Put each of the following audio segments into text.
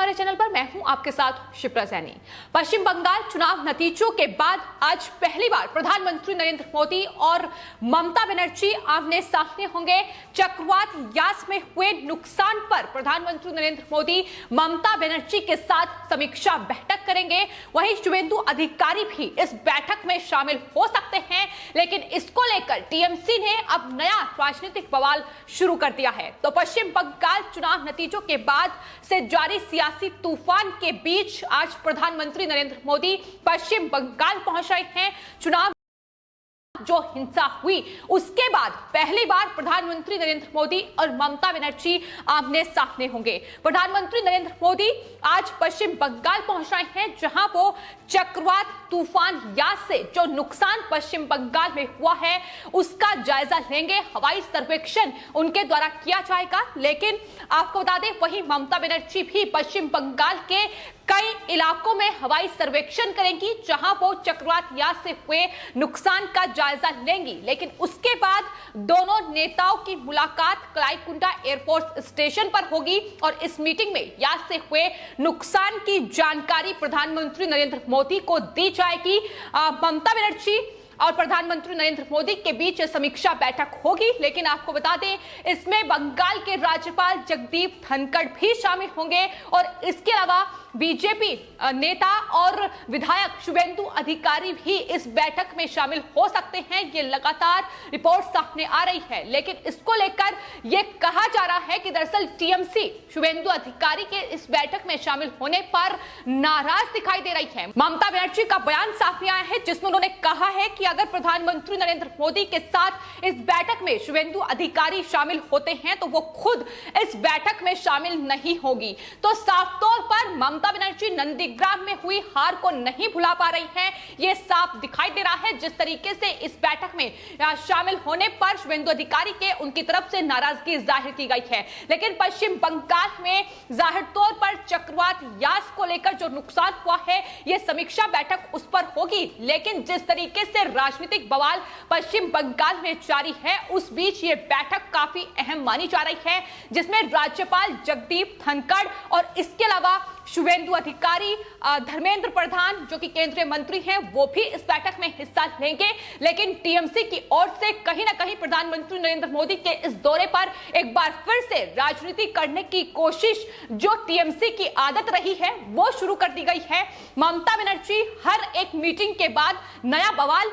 हमारे चैनल पर। मैं हूं आपके साथ शिप्रा सैनी। पश्चिम बंगाल चुनाव नतीजों के बाद आज पहली बार प्रधानमंत्री नरेंद्र मोदी और ममता बनर्जी आमने सामने होंगे। चक्रवात यास में हुए नुकसान पर प्रधानमंत्री नरेंद्र मोदी ममता बनर्जी के साथ समीक्षा बैठक करेंगे। वहीं शुभेंदु अधिकारी भी इस बैठक में शामिल हो सकते हैं, लेकिन इसको लेकर टीएमसी ने अब नया राजनीतिक बवाल शुरू कर दिया है। तो पश्चिम बंगाल चुनाव नतीजों के बाद से जारी सियासी तूफान के बीच आज प्रधानमंत्री नरेंद्र मोदी पश्चिम बंगाल पहुंच रहे हैं। चुनाव जो हिंसा हुई उसके बाद पहली बार प्रधानमंत्री नरेंद्र मोदी और ममता बनर्जी आमने सामने होंगे। प्रधानमंत्री नरेंद्र मोदी आज पश्चिम बंगाल पहुंच रहे हैं, जहां वो चक्रवात तूफान यास से जो नुकसान पश्चिम बंगाल में हुआ है उसका जायजा लेंगे। हवाई सर्वेक्षण उनके द्वारा किया जाएगा। लेकिन आपको बता दें, वही ममता बनर्जी भी पश्चिम बंगाल के कई इलाकों में हवाई सर्वेक्षण करेंगी, जहां वो चक्रवात यास से हुए नुकसान का जायजा लेंगी। लेकिन उसके बाद दोनों नेताओं की मुलाकात कलाईकुंडा एयरफोर्स स्टेशन पर होगी और इस मीटिंग में यास से हुए नुकसान की जानकारी प्रधानमंत्री नरेंद्र मोदी को दी जाएगी। ममता बनर्जी और प्रधानमंत्री नरेंद्र मोदी के बीच समीक्षा बैठक होगी। लेकिन आपको बता दें, इसमें बंगाल के राज्यपाल जगदीप धनखड़ भी शामिल होंगे और इसके अलावा बीजेपी नेता और विधायक शुभेंदु अधिकारी भी इस बैठक में शामिल हो सकते हैं। ये लगातार रिपोर्ट सामने आ रही है, लेकिन इसको लेकर यह कहा जा रहा है कि दरअसल टीएमसी शुभेंदु अधिकारी के इस बैठक में शामिल होने पर नाराज दिखाई दे रही है। ममता बनर्जी का बयान सामने आया है, जिसमें उन्होंने कहा है कि अगर प्रधानमंत्री नरेंद्र मोदी के साथ इस बैठक में शुभेंदु अधिकारी शामिल होते हैं तो वो खुद इस बैठक में शामिल नहीं होगी। तो साफ तौर पर ममता बनर्जी नंदीग्राम में हुई हार को नहीं भुला पा रही हैं। ये साफ दिखाई दे रहा है। जिस तरीके से इस बैठक में शामिल होने पर शुभेंदु अधिकारी के उनकी तरफ से नाराजगी जाहिर की गई है। लेकिन पश्चिम बंगाल में जाहिर तौर पर चक्रवात यास को लेकर जो नुकसान हुआ है, यह समीक्षा बैठक उस पर होगी। लेकिन जिस तरीके से राजनीतिक बवाल पश्चिम बंगाल में जारी है, उस बीच ये बैठक काफी अहम मानी जा रही है, जिसमें राज्यपाल जगदीप धनखड़ और इसके अलावा शुभेंदु अधिकारी, धर्मेंद्र प्रधान जो कि केंद्रीय मंत्री हैं, वो भी इस बैठक में हिस्सा लेंगे। लेकिन टीएमसी की ओर से कहीं ना कहीं प्रधानमंत्री नरेंद्र मोदी के इस दौरे पर एक बार फिर से राजनीति करने की कोशिश जो टीएमसी की आदत रही है वो शुरू कर दी गई है। ममता बनर्जी हर एक मीटिंग के बाद नया बवाल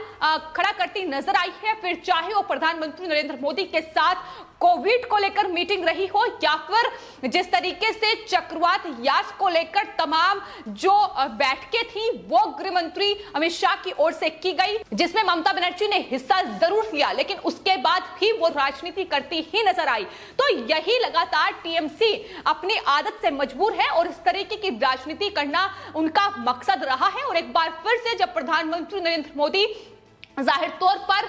खड़ा करती नजर आई है, फिर चाहे वो प्रधानमंत्री नरेंद्र मोदी के साथ कोविड को लेकर मीटिंग रही हो या फिर जिस तरीके से चक्रवात यास को लेकर तमाम जो बैठकें थी वो गृह मंत्री अमित शाह की ओर से की गई, जिसमें ममता बनर्जी ने हिस्सा जरूर लिया, लेकिन उसके बाद भी वो राजनीति करती ही नजर आई। तो यही लगातार टीएमसी अपनी आदत से मजबूर है और इस तरीके की राजनीति करना उनका मकसद रहा है। और एक बार फिर से जब प्रधानमंत्री नरेंद्र मोदी जाहिर तौर पर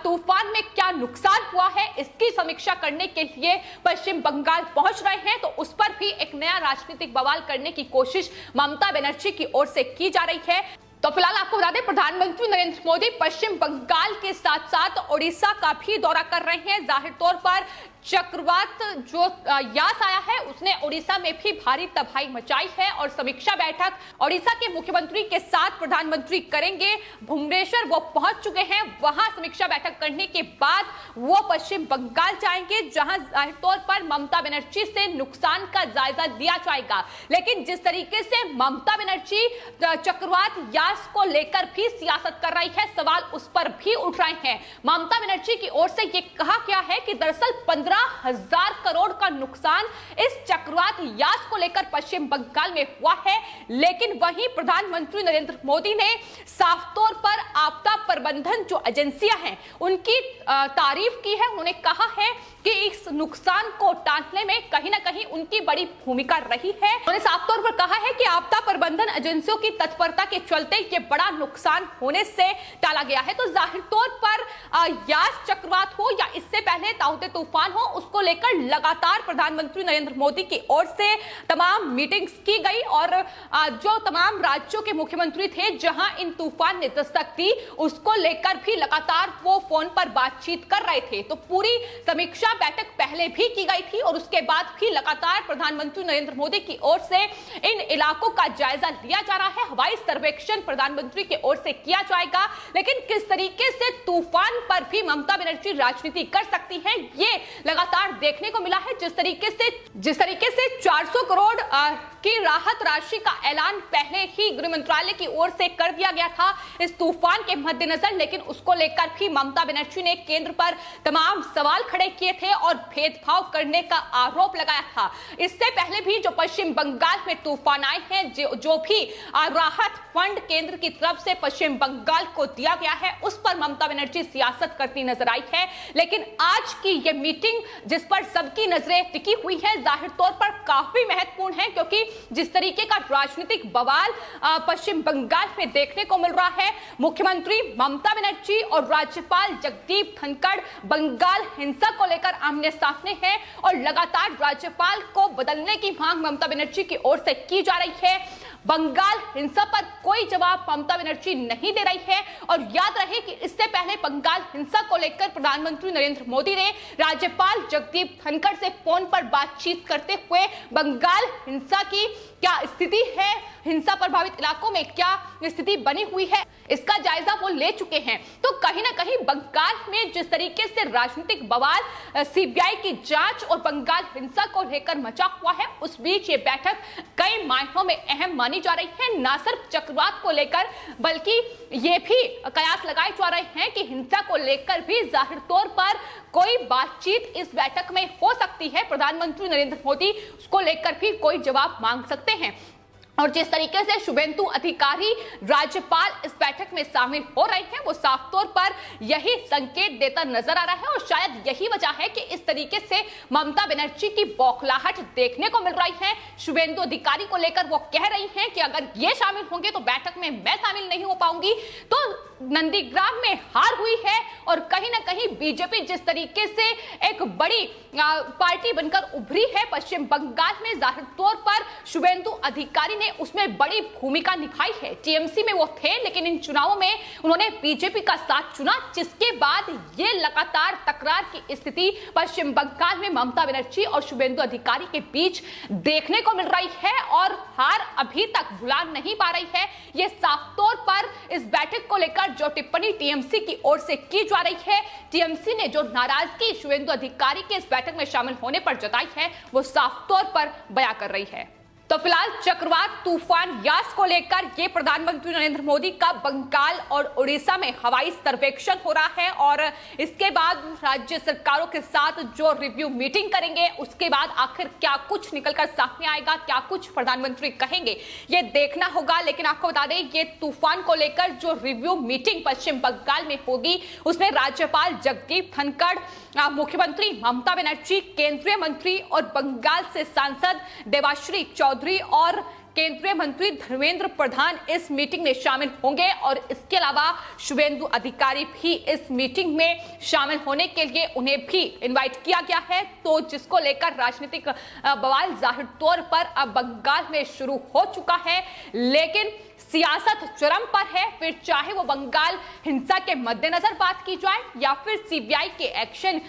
तूफान में क्या नुकसान हुआ है इसकी समीक्षा करने के लिए पश्चिम बंगाल पहुंच रहे हैं, तो उस पर भी एक नया राजनीतिक बवाल करने की कोशिश ममता बनर्जी की ओर से की जा रही है। तो फिलहाल आपको बता दें, प्रधानमंत्री नरेंद्र मोदी पश्चिम बंगाल के साथ साथ ओडिशा का भी दौरा कर रहे हैं। जाहिर तौर पर चक्रवात जो यास आया है उसने ओडिशा में भी भारी तबाही मचाई है और समीक्षा बैठक ओडिशा के मुख्यमंत्री के साथ प्रधानमंत्री करेंगे। भुवनेश्वर वो पहुंच चुके हैं, वहां समीक्षा बैठक करने के बाद वो पश्चिम बंगाल जाएंगे, जहां जाहिर तौर पर ममता बनर्जी से नुकसान का जायजा लिया जाएगा। लेकिन जिस तरीके से ममता बनर्जी चक्रवात यास को लेकर भी सियासत कर रही है, सवाल उस पर भी उठ रहे हैं। ममता बनर्जी की ओर से यह कहा गया है कि दरअसल 15,000 करोड़ का नुकसान इस चक्रवात यास को लेकर पश्चिम बंगाल में हुआ है। लेकिन वहीं प्रधानमंत्री नरेंद्र मोदी ने साफ तौर पर आपदा प्रबंधन जो एजेंसियां हैं उनकी तारीफ की है। उन्होंने कहा है कि इस नुकसान को टालने में कहीं ना कहीं उनकी बड़ी भूमिका रही है। उन्होंने साफ तौर पर कहा है कि आपदा प्रबंधन एजेंसियों की तत्परता के चलते ये बड़ा नुकसान होने से टाला गया है। तो जाहिर तौर पर यास चक्रवात हो या इससे पहले ताउते तूफान हो, उसको लेकर लगातार प्रधानमंत्री नरेंद्र मोदी की ओर से तमाम मीटिंग्स की गई और जो तमाम राज्यों के मुख्यमंत्री थे जहां इन तूफान ने दस्तक दी, उसको लेकर भी लगातार वो फोन पर बातचीत कर रहे थे। तो पूरी समीक्षा बैठक पहले भी की गई थी और उसके बाद भी लगातार प्रधानमंत्री नरेंद्र मोदी की ओर से इन इलाकों का जायजा लिया जा रहा है। हवाई सर्वेक्षण प्रधानमंत्री की ओर से किया जाएगा, लेकिन किस तरीके से तूफान पर भी ममता बनर्जी राजनीति कर सकती है, ये लगातार देखने को मिला है। जिस तरीके से 400 करोड़ की राहत राशि का ऐलान पहले ही गृह मंत्रालय की ओर से कर दिया गया था इस तूफान के मद्देनजर, लेकिन उसको लेकर भी ममता बनर्जी ने केंद्र पर तमाम सवाल खड़े किए थे और भेदभाव करने का आरोप लगाया था। इससे पहले भी जो पश्चिम बंगाल में तूफान आए हैं, जो भी राहत फंड केंद्र की तरफ से पश्चिम बंगाल को दिया गया है, उस पर ममता बनर्जी सियासत करती नजर आई है। लेकिन आज की ये मीटिंग जिस पर सबकी नजरें टिकी हुई है, जाहिर तौर पर काफी महत्वपूर्ण है, क्योंकि जिस तरीके का राजनीतिक बवाल पश्चिम बंगाल में देखने को मिल रहा है, मुख्यमंत्री ममता बनर्जी और राज्यपाल जगदीप धनखड़ बंगाल हिंसा को लेकर आमने सामने हैं और लगातार राज्यपाल को बदलने की मांग ममता बनर्जी की ओर से की जा रही है। बंगाल हिंसा पर कोई जवाब ममता बनर्जी नहीं दे रही है और याद रहे कि इससे पहले बंगाल हिंसा को लेकर प्रधानमंत्री नरेंद्र मोदी ने राज्यपाल जगदीप धनखड़ से फोन पर बातचीत करते हुए बंगाल हिंसा की क्या स्थिति है, हिंसा प्रभावित इलाकों में क्या स्थिति बनी हुई है, इसका जायजा वो ले चुके हैं। तो कहीं ना कहीं बंगाल में जिस तरीके से राजनीतिक बवाल, सीबीआई की जांच और बंगाल हिंसा को लेकर मचा हुआ है, उस बीच ये बैठक कई मायनों में अहम मानी जा रही है। न सिर्फ चक्रवात को लेकर बल्कि ये भी कयास लगाए जा रहे हैं कि हिंसा को लेकर भी जाहिर तौर पर कोई बातचीत इस बैठक में हो सकती है। प्रधानमंत्री नरेंद्र मोदी उसको लेकर भी कोई जवाब मांग सकते हैं। और जिस तरीके से शुभेंदु अधिकारी राज्यपाल इस बैठक में शामिल हो रहे हैं, वो साफ तौर पर यही संकेत देता नजर आ रहा है और शायद यही वजह है कि इस तरीके से ममता बनर्जी की बौखलाहट देखने को मिल रही है। शुभेंदु अधिकारी को लेकर वो कह रही हैं कि अगर ये शामिल होंगे तो बैठक में मैं शामिल नहीं हो पाऊंगी। तो नंदीग्राम में हार हुई है और कहीं ना कहीं बीजेपी जिस तरीके से एक बड़ी पार्टी बनकर उभरी है पश्चिम बंगाल में, जाहिर तौर पर शुभेंदु अधिकारी ने उसमें बड़ी भूमिका निभाई है। टीएमसी में वो थे, लेकिन इन चुनावों में उन्होंने बीजेपी का साथ चुना, जिसके बाद ये लगातार तकरार की स्थिति पश्चिम बंगाल में ममता बनर्जी और शुभेंदु अधिकारी के बीच देखने को मिल रही है और हार अभी तक भुला नहीं पा रही है। ये साफ तौर पर इस बैठक को लेकर जो टिप्पणी टीएमसी की ओर से की जा रही है, टीएमसी ने जो नाराजगी शुभेंदु अधिकारी के इस बैठक में शामिल होने पर जताई है, वो साफ तौर पर बयां कर रही है। तो फिलहाल चक्रवात तूफान यास को लेकर ये प्रधानमंत्री नरेंद्र मोदी का बंगाल और उड़ीसा में हवाई सर्वेक्षण हो रहा है और इसके बाद राज्य सरकारों के साथ जो रिव्यू मीटिंग करेंगे, उसके बाद आखिर क्या कुछ निकलकर सामने आएगा, क्या कुछ प्रधानमंत्री कहेंगे, ये देखना होगा। लेकिन आपको बता दें, ये तूफान को लेकर जो रिव्यू मीटिंग पश्चिम बंगाल में होगी, उसमें राज्यपाल जगदीप धनखड़, मुख्यमंत्री ममता बनर्जी, केंद्रीय मंत्री और बंगाल से सांसद देवाश्री चौधरी और केंद्रीय मंत्री धर्मेंद्र प्रधान इस मीटिंग में शामिल होंगे और इसके अलावा शुभेंदु अधिकारी भी इस मीटिंग में शामिल होने के लिए उन्हें भी इनवाइट किया गया है। तो जिसको लेकर राजनीतिक बवाल जाहिर तौर पर अब बंगाल में शुरू हो चुका है, लेकिन सियासत चरम पर है। फिर चाहे वो बंगाल हिंसा के मद्देनजर बात की जाए या फिर सीबीआई के एक्शन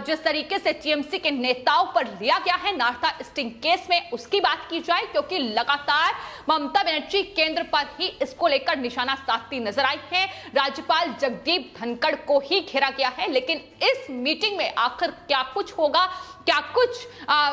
जिस तरीके से टीएमसी के नेताओं पर लिया गया है नार्था स्टिंग केस में, उसकी बात की जाए, क्योंकि लगातार ममता बनर्जी केंद्र पर ही इसको लेकर निशाना साधती नजर आई है। राज्यपाल जगदीप धनखड़ को ही घेरा गया है, लेकिन इस मीटिंग में आखिर क्या कुछ होगा, क्या कुछ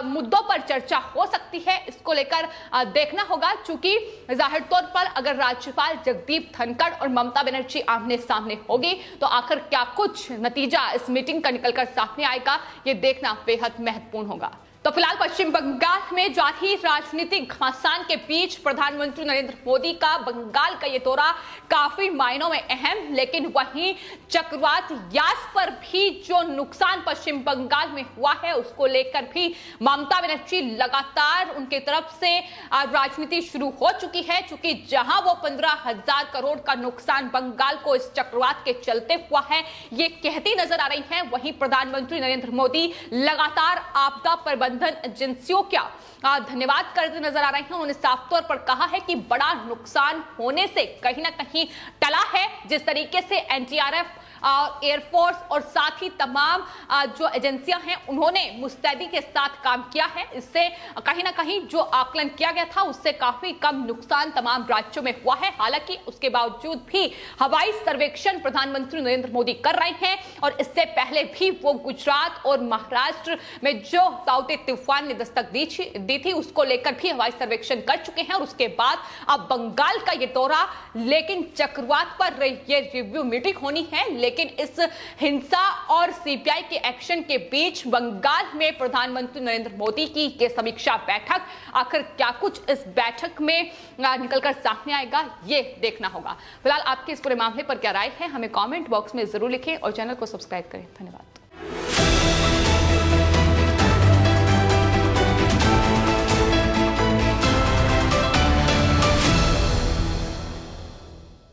मुद्दों पर चर्चा हो सकती है, इसको लेकर देखना होगा। चूंकि जाहिर तौर पर अगर राज्यपाल जगदीप धनखड़ और ममता बनर्जी आमने सामने होगी तो आखिर क्या कुछ नतीजा इस मीटिंग का निकलकर सामने आएगा, ये देखना बेहद महत्वपूर्ण होगा। तो फिलहाल पश्चिम बंगाल में जारी राजनीतिक घमासान के बीच प्रधानमंत्री नरेंद्र मोदी का बंगाल का ये दौरा काफी मायनों में अहम, लेकिन वहीं चक्रवात यास पर भी जो नुकसान पश्चिम बंगाल में हुआ है उसको लेकर भी ममता बनर्जी लगातार उनके तरफ से राजनीति शुरू हो चुकी है। चूंकि जहां वो 15,000 करोड़ का नुकसान बंगाल को इस चक्रवात के चलते हुआ है ये कहती नजर आ रही है, वहीं प्रधानमंत्री नरेंद्र मोदी लगातार आपदा प्रबंधन एजेंसियों का धन्यवाद करते नजर आ रहे हैं। उन्होंने साफ तौर पर कहा है कि बड़ा नुकसान होने से कहीं ना कहीं टला है। जिस तरीके से एनडीआरएफ, एयरफोर्स और साथ ही तमाम जो एजेंसियां हैं उन्होंने मुस्तैदी के साथ काम किया है, इससे कहीं ना कहीं जो आकलन किया गया था उससे काफी कम नुकसान तमाम राज्यों में हुआ है। हालांकि उसके बावजूद भी हवाई सर्वेक्षण प्रधानमंत्री नरेंद्र मोदी कर रहे हैं और इससे पहले भी वो गुजरात और महाराष्ट्र में जो ताउते तूफान ने दस्तक दी थी उसको लेकर भी हवाई सर्वेक्षण कर चुके हैं। और उसके बाद अब बंगाल का ये दौरा, लेकिन चक्रवात पर ये रिव्यू मीटिंग होनी है। लेकिन इस हिंसा और सीबीआई के एक्शन के बीच बंगाल में प्रधानमंत्री नरेंद्र मोदी की ये समीक्षा बैठक, आखिर क्या कुछ इस बैठक में निकलकर सामने आएगा ये देखना होगा। फिलहाल आपके इस पूरे मामले पर क्या राय है हमें कमेंट बॉक्स में जरूर लिखें और चैनल को सब्सक्राइब करें। धन्यवाद।